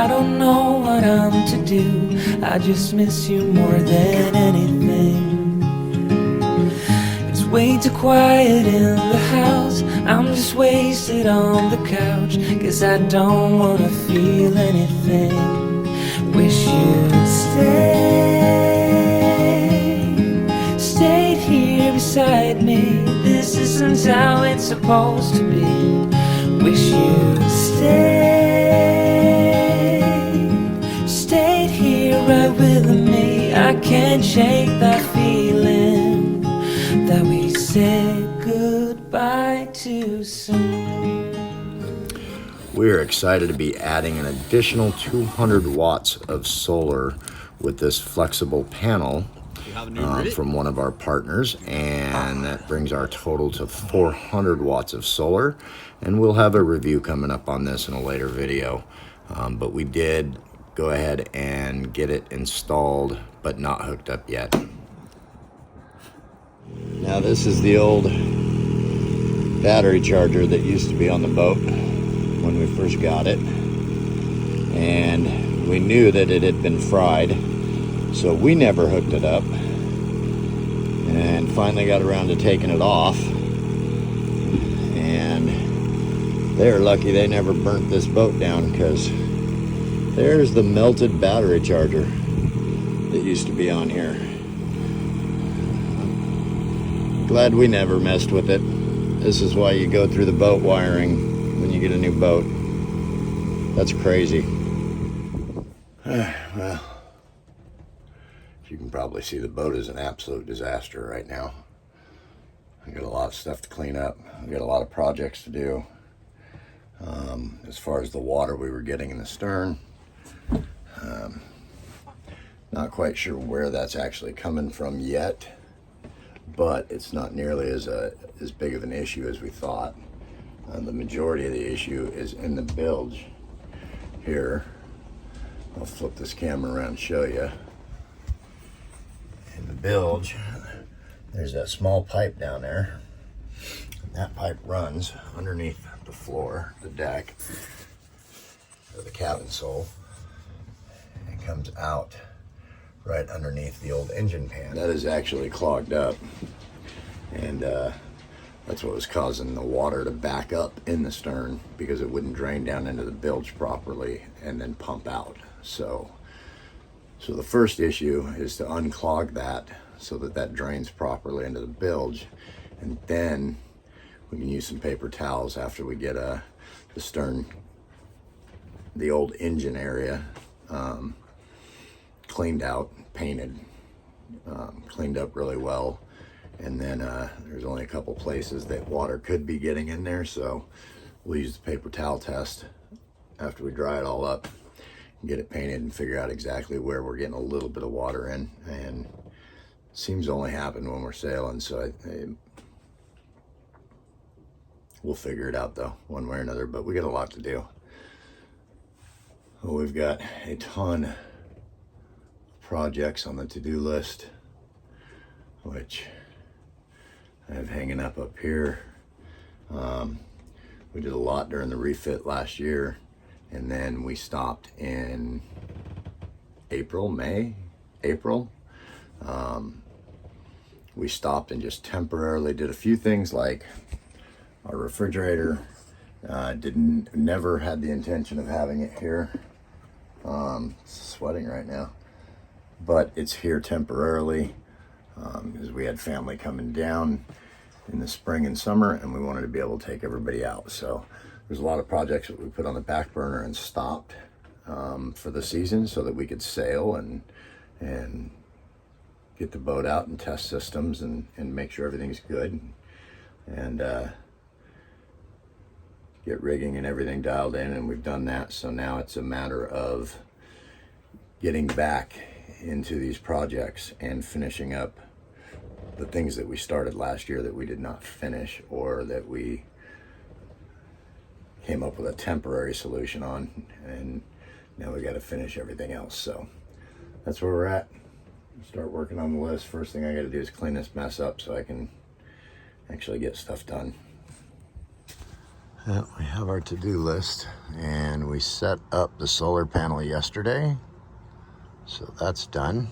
I don't know what I'm to do. I just miss you more than anything. It's way too quiet in the house. I'm just wasted on the couch, 'cause I don't wanna feel anything. Wish you'd stayed here beside me. This isn't how it's supposed to be. Wish you'd stayed here right with me. I can't shake that feeling that we said goodbye too soon. We're excited to be adding an additional 200 watts of solar with this flexible panel from one of our partners, and that brings our total to 400 watts of solar. And we'll have a review coming up on this in a later video, but we did go ahead and get it installed but not hooked up yet. Now this is the old battery charger that used to be on the boat when we first got it, and we knew that it had been fried, so we never hooked it up, and finally got around to taking it off, and they're lucky they never burnt this boat down, because there's the melted battery charger that used to be on here. Glad we never messed with it. This is why you go through the boat wiring when you get a new boat. That's crazy. Well, you can probably see the boat is an absolute disaster right now. I got a lot of stuff to clean up. I got a lot of projects to do. As far as the water we were getting in the stern, not quite sure where that's actually coming from yet, but it's not nearly as big of an issue as we thought. The majority of the issue is in the bilge here. I'll flip this camera around and show you. In the bilge, there's that small pipe down there. That pipe runs underneath the floor, the deck, or the cabin sole, and comes out right underneath the old engine pan. That is actually clogged up, and that's what was causing the water to back up in the stern, because it wouldn't drain down into the bilge properly and then pump out. So the first issue is to unclog that so that that drains properly into the bilge, and then we can use some paper towels after we get the stern, the old engine area, cleaned out, painted, cleaned up really well. And then there's only a couple places that water could be getting in there, so we'll use the paper towel test after we dry it all up and get it painted and figure out exactly where we're getting a little bit of water in. And it seems to only happen when we're sailing, so we'll figure it out though, one way or another, but we got a lot to do. Well, we've got a ton of projects on the to-do list, which I have hanging up here. We did a lot during the refit last year, and then we stopped in April. We stopped and just temporarily did a few things, like our refrigerator. Never had the intention of having it here. Sweating right now, but it's here temporarily. Because we had family coming down in the spring and summer, and we wanted to be able to take everybody out. So there's a lot of projects that we put on the back burner and stopped for the season so that we could sail and get the boat out and test systems and make sure everything's good, and get rigging and everything dialed in, and we've done that. So now it's a matter of getting back into these projects and finishing up the things that we started last year that we did not finish, or that we came up with a temporary solution on, and now we got to finish everything else. So that's where we're at. Start working on the list. First thing I got to do is clean this mess up so I can actually get stuff done. We have our to-do list, and we set up the solar panel yesterday, so that's done.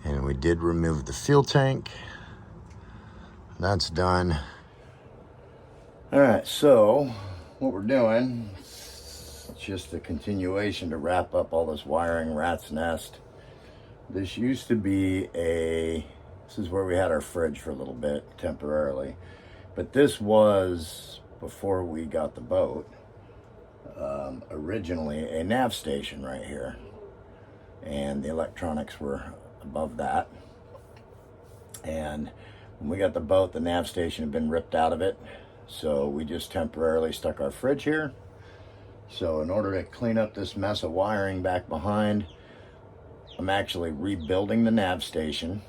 And we did remove the fuel tank. That's done. All right, so what we're doing, it's just a continuation to wrap up all this wiring, rat's nest. This used to be this is where we had our fridge for a little bit temporarily. But this was, before we got the boat, originally a nav station right here. And the electronics were above that. And when we got the boat, the nav station had been ripped out of it. So we just temporarily stuck our fridge here. So in order to clean up this mess of wiring back behind, I'm actually rebuilding the nav station.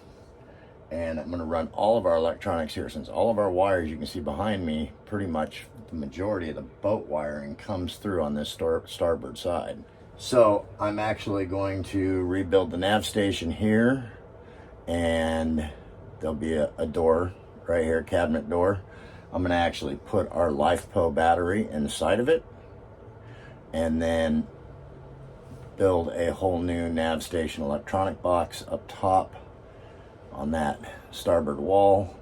And I'm going to run all of our electronics here, since all of our wires you can see behind me, pretty much the majority of the boat wiring comes through on this starboard side. So I'm actually going to rebuild the nav station here, and there'll be a door right here, cabinet door. I'm going to actually put our LiFePO battery inside of it, and then build a whole new nav station electronic box up top on that starboard wall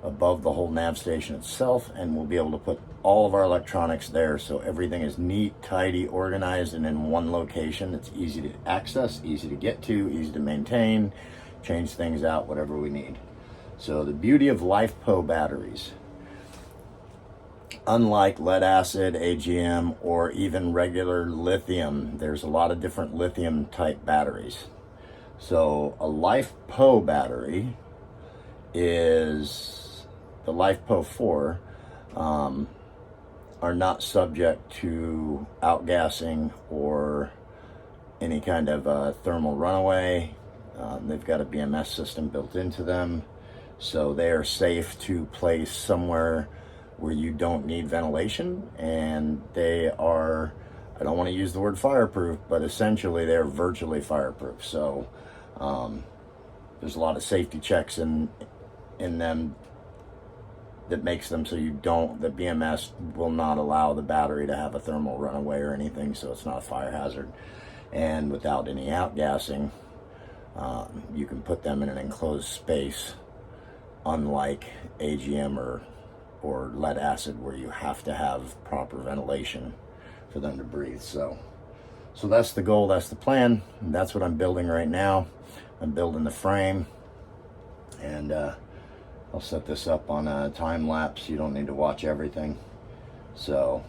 above the whole nav station itself, and we'll be able to put all of our electronics there, so everything is neat, tidy, organized, and in one location. It's easy to access, easy to get to, easy to maintain, change things out, whatever we need. So the beauty of LiFePO batteries, unlike lead acid, AGM, or even regular lithium, there's a lot of different lithium type batteries. So a LiFePO battery is, the LiFePO 4 are not subject to outgassing or any kind of thermal runaway. They've got a BMS system built into them, so they are safe to place somewhere where you don't need ventilation, and they are, I don't want to use the word fireproof, but essentially they're virtually fireproof. So there's a lot of safety checks in them that makes them so the BMS will not allow the battery to have a thermal runaway or anything, so it's not a fire hazard. And without any outgassing, you can put them in an enclosed space, unlike AGM or lead acid, where you have to have proper ventilation for them to breathe. So that's the goal, that's the plan, and that's what I'm building right now. I'm building the frame, and I'll set this up on a time lapse. You don't need to watch everything. So,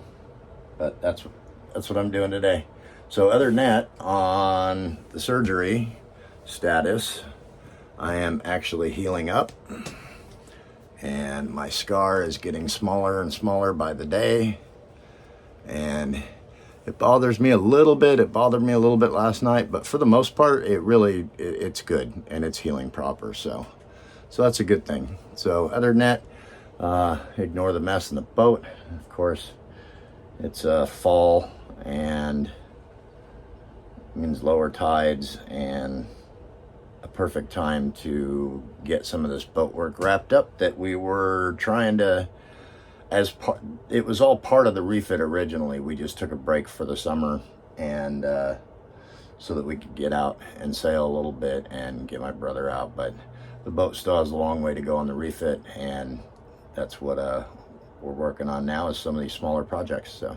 but that's what I'm doing today. So other than that, on the surgery status, I am actually healing up, and my scar is getting smaller and smaller by the day, and it bothers me a little bit. It bothered me a little bit last night, but for the most part, it's good, and it's healing proper. So that's a good thing. So other than that, ignore the mess in the boat. Of course, it's fall, and means lower tides, and a perfect time to get some of this boat work wrapped up that we were trying to, it was all part of the refit originally. We just took a break for the summer, and so that we could get out and sail a little bit and get my brother out. But the boat still has a long way to go on the refit, and that's what we're working on now, is some of these smaller projects. So.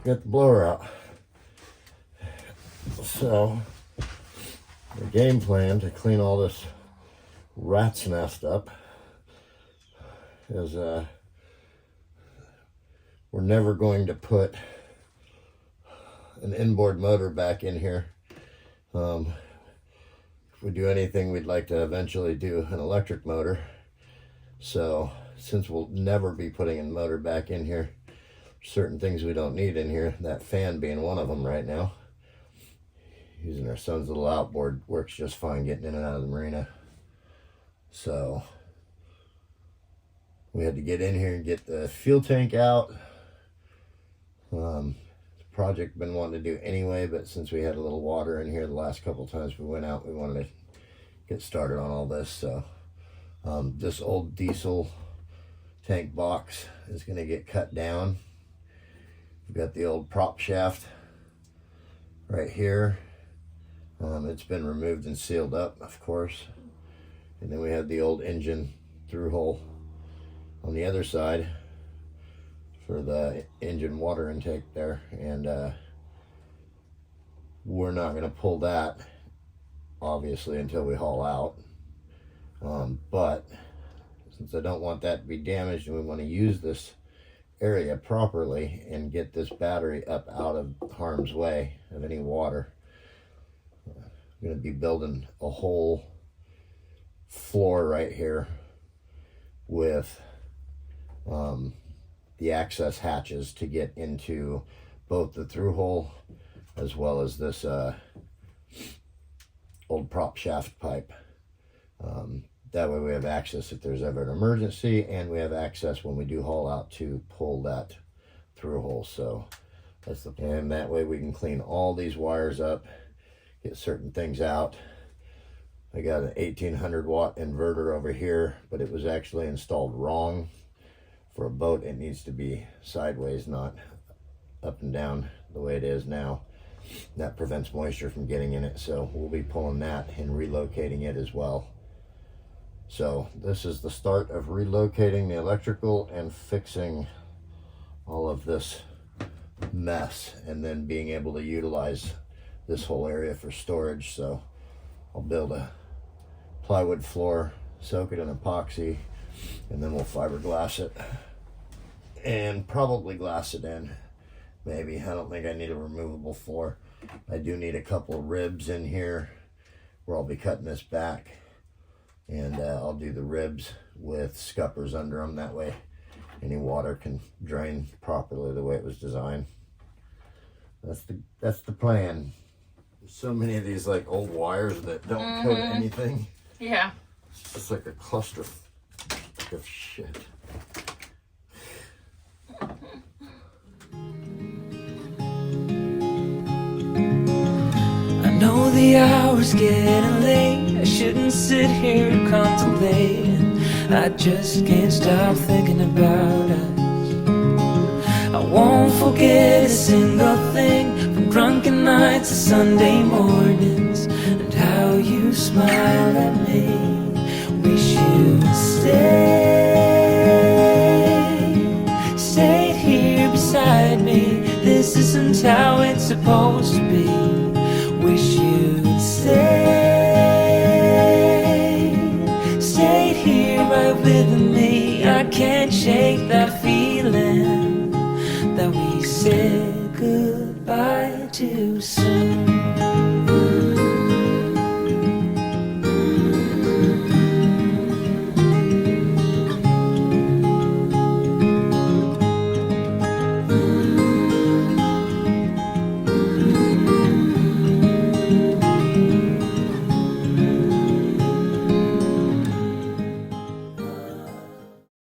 Get the blower out. So the game plan to clean all this rat's nest up is we're never going to put an inboard motor back in here. If we do anything, we'd like to eventually do an electric motor. So since we'll never be putting a motor back in here, certain things we don't need in here, that fan being one of them right now. Using our son's little outboard works just fine getting in and out of the marina. So we had to get in here and get the fuel tank out. Project been wanting to do anyway, but since we had a little water in here the last couple times we went out, we wanted to get started on all this. So this old diesel tank box is going to get cut down. We've got the old prop shaft right here. It's been removed and sealed up, of course. And then we have the old engine through hole on the other side for the engine water intake there, and we're not going to pull that obviously until we haul out, but since I don't want that to be damaged and we want to use this area properly and get this battery up out of harm's way of any water, I'm going to be building a whole floor right here with the access hatches to get into both the through hole as well as this old prop shaft pipe. That way we have access if there's ever an emergency, and we have access when we do haul out to pull that through hole. So that's the plan. And that way we can clean all these wires up, get certain things out. I got an 1800 watt inverter over here, but it was actually installed wrong. For a boat, it needs to be sideways, not up and down the way it is now. That prevents moisture from getting in it, so we'll be pulling that and relocating it as well. So this is the start of relocating the electrical and fixing all of this mess, and then being able to utilize this whole area for storage. So I'll build a plywood floor, soak it in epoxy, and then we'll fiberglass it and probably glass it in. Maybe. I don't think I need a removable floor. I do need a couple of ribs in here where I'll be cutting this back, and I'll do the ribs with scuppers under them. That way any water can drain properly the way it was designed. That's the plan. There's so many of these like old wires that don't coat anything. Yeah. It's just like a cluster of shit. I know the hour's getting late. I shouldn't sit here and contemplate. I just can't stop thinking about us. I won't forget a single thing, from drunken nights to Sunday mornings, and how you smiled at me. Wish you'd stay here beside me. This isn't how it's supposed to be. Wish you'd stay here right with me. I can't shake that